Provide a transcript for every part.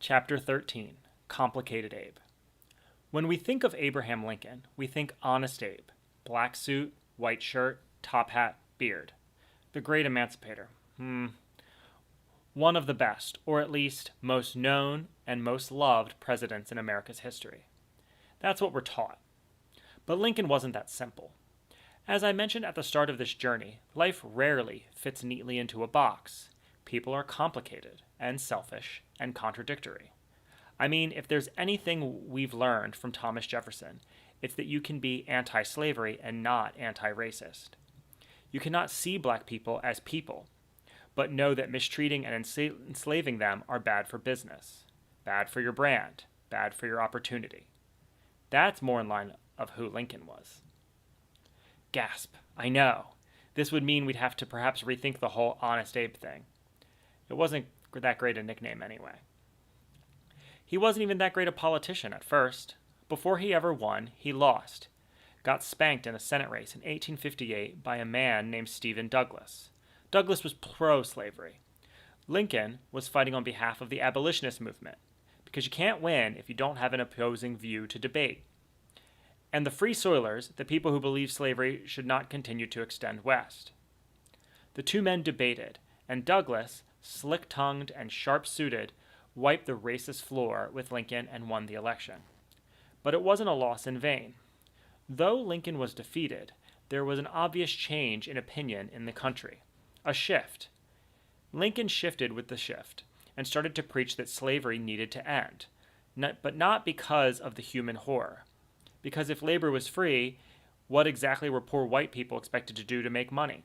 Chapter 13, Complicated Abe. When we think of Abraham Lincoln, we think Honest Abe, black suit, white shirt, top hat, beard. The great emancipator. One of the best, or at least most known and most loved presidents in America's history. That's what we're taught. But Lincoln wasn't that simple. As I mentioned at the start of this journey, life rarely fits neatly into a box. People are complicated and selfish and contradictory. I mean, if there's anything we've learned from Thomas Jefferson, it's that you can be anti-slavery and not anti-racist. You cannot see black people as people, but know that mistreating and enslaving them are bad for business, bad for your brand, bad for your opportunity. That's more in line of who Lincoln was. Gasp, I know. This would mean we'd have to perhaps rethink the whole Honest Abe thing. It wasn't that great a nickname anyway. He wasn't even that great a politician at first. Before he ever won, he lost. Got spanked in a Senate race in 1858 by a man named Stephen Douglas. Douglas was pro-slavery. Lincoln was fighting on behalf of the abolitionist movement, because you can't win if you don't have an opposing view to debate. And the Free Soilers, the people who believed slavery should not continue to extend west. The two men debated, and Douglas, slick-tongued and sharp-suited, wiped the racist floor with Lincoln and won the election. But it wasn't a loss in vain. Though Lincoln was defeated, there was an obvious change in opinion in the country. A shift. Lincoln shifted with the shift and started to preach that slavery needed to end, but not because of the human horror. Because if labor was free, what exactly were poor white people expected to do to make money?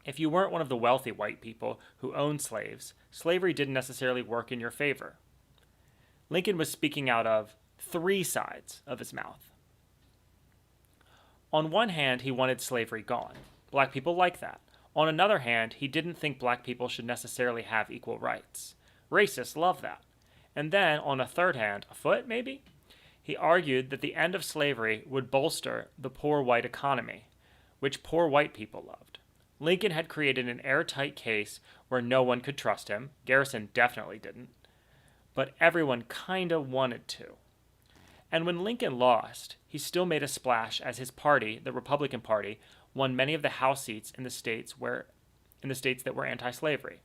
If you weren't one of the wealthy white people who owned slaves, slavery didn't necessarily work in your favor. Lincoln was speaking out of three sides of his mouth. On one hand, he wanted slavery gone. Black people liked that. On another hand, he didn't think black people should necessarily have equal rights. Racists love that. And then, on a third hand, a foot maybe? He argued that the end of slavery would bolster the poor white economy, which poor white people loved. Lincoln had created an airtight case where no one could trust him. Garrison definitely didn't. But everyone kinda wanted to. And when Lincoln lost, he still made a splash as his party, the Republican Party, won many of the House seats in the states that were anti-slavery.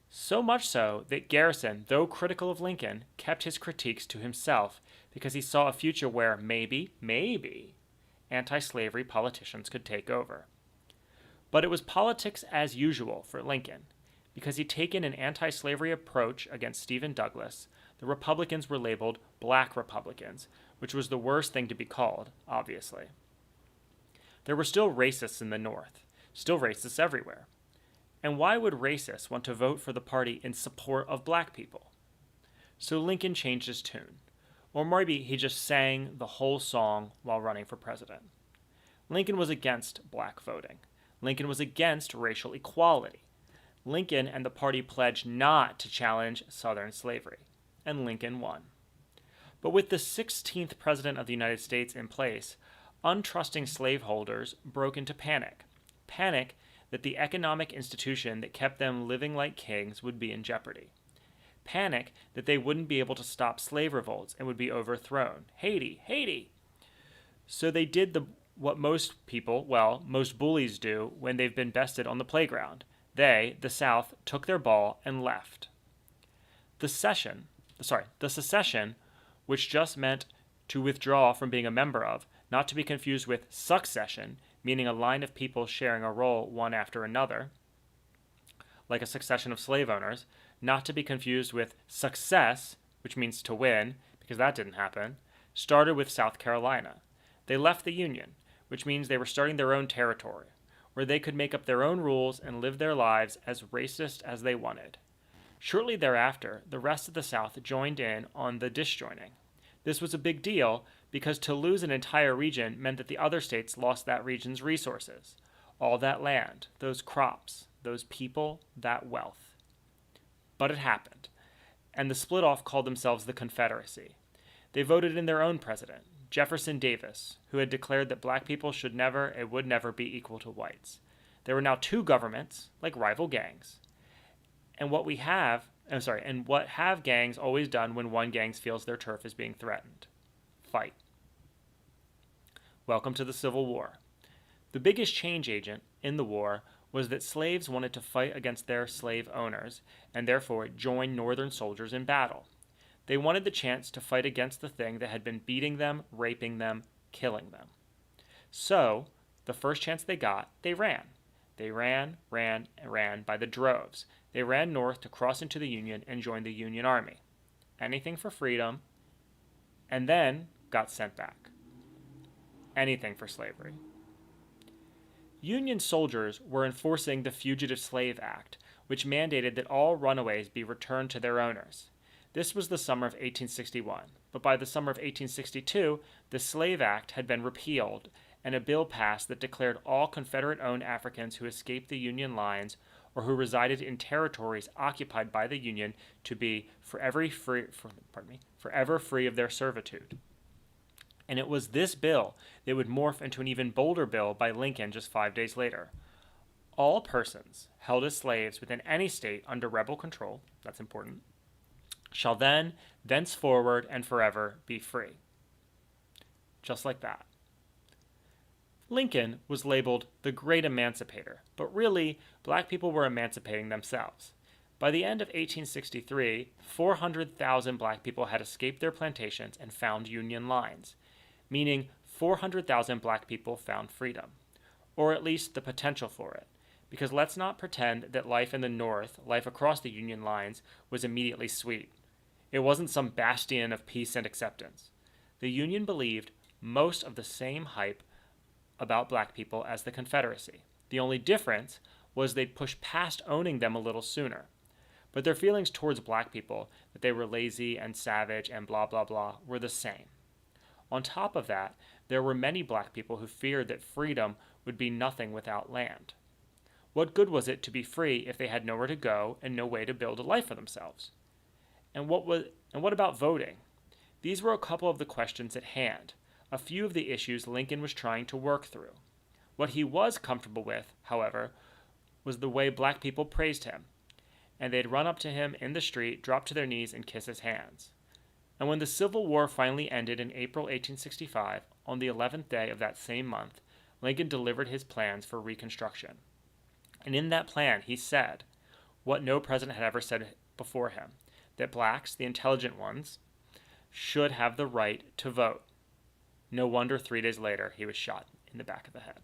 So much so that Garrison, though critical of Lincoln, kept his critiques to himself because he saw a future where maybe, anti-slavery politicians could take over. But it was politics as usual for Lincoln. Because he'd taken an anti-slavery approach against Stephen Douglas, the Republicans were labeled Black Republicans, which was the worst thing to be called, obviously. There were still racists in the North, still racists everywhere. And why would racists want to vote for the party in support of black people? So Lincoln changed his tune. Or maybe he just sang the whole song while running for president. Lincoln was against black voting. Lincoln was against racial equality. Lincoln and the party pledged not to challenge Southern slavery, and Lincoln won. But with the 16th President of the United States in place, untrusting slaveholders broke into panic. Panic that the economic institution that kept them living like kings would be in jeopardy. Panic that they wouldn't be able to stop slave revolts and would be overthrown. Haiti, Haiti! So they did what most bullies do when they've been bested on the playground. They, the South, took their ball and left. The secession, which just meant to withdraw from being a member of, not to be confused with succession, meaning a line of people sharing a role one after another, like a succession of slave owners, not to be confused with success, which means to win, because that didn't happen, started with South Carolina. They left the Union, which means they were starting their own territory, where they could make up their own rules and live their lives as racist as they wanted. Shortly thereafter, the rest of the South joined in on the disjoining. This was a big deal because to lose an entire region meant that the other states lost that region's resources, all that land, those crops, those people, that wealth. But it happened, and the split-off called themselves the Confederacy. They voted in their own president, Jefferson Davis, who had declared that black people should never and would never be equal to whites. There were now two governments, like rival gangs. And what we have and what have gangs always done when one gang feels their turf is being threatened? Fight. Welcome to the Civil War. The biggest change agent in the war was that slaves wanted to fight against their slave owners and therefore join Northern soldiers in battle. They wanted the chance to fight against the thing that had been beating them, raping them, killing them. So, the first chance they got, they ran. They ran by the droves. They ran north to cross into the Union and join the Union Army. Anything for freedom, and then got sent back. Anything for slavery. Union soldiers were enforcing the Fugitive Slave Act, which mandated that all runaways be returned to their owners. This was the summer of 1861, but by the summer of 1862, the Slave Act had been repealed, and a bill passed that declared all Confederate-owned Africans who escaped the Union lines or who resided in territories occupied by the Union to be forever free of their servitude. And it was this bill that would morph into an even bolder bill by Lincoln just 5 days later. All persons held as slaves within any state under rebel control, that's important, shall then, thenceforward, and forever be free. Just like that. Lincoln was labeled the Great Emancipator, but really, black people were emancipating themselves. By the end of 1863, 400,000 black people had escaped their plantations and found Union lines, meaning 400,000 black people found freedom, or at least the potential for it, because let's not pretend that life in the North, life across the Union lines, was immediately sweet. It wasn't some bastion of peace and acceptance. The Union believed most of the same hype about black people as the Confederacy. The only difference was they'd pushed past owning them a little sooner. But their feelings towards black people, that they were lazy and savage and blah blah blah, were the same. On top of that, there were many black people who feared that freedom would be nothing without land. What good was it to be free if they had nowhere to go and no way to build a life for themselves? And what about voting? These were a couple of the questions at hand, a few of the issues Lincoln was trying to work through. What he was comfortable with, however, was the way black people praised him, and they'd run up to him in the street, drop to their knees, and kiss his hands. And when the Civil War finally ended in April 1865, on the 11th day of that same month, Lincoln delivered his plans for Reconstruction. And in that plan, he said what no president had ever said before him, that blacks, the intelligent ones, should have the right to vote. No wonder 3 days later he was shot in the back of the head.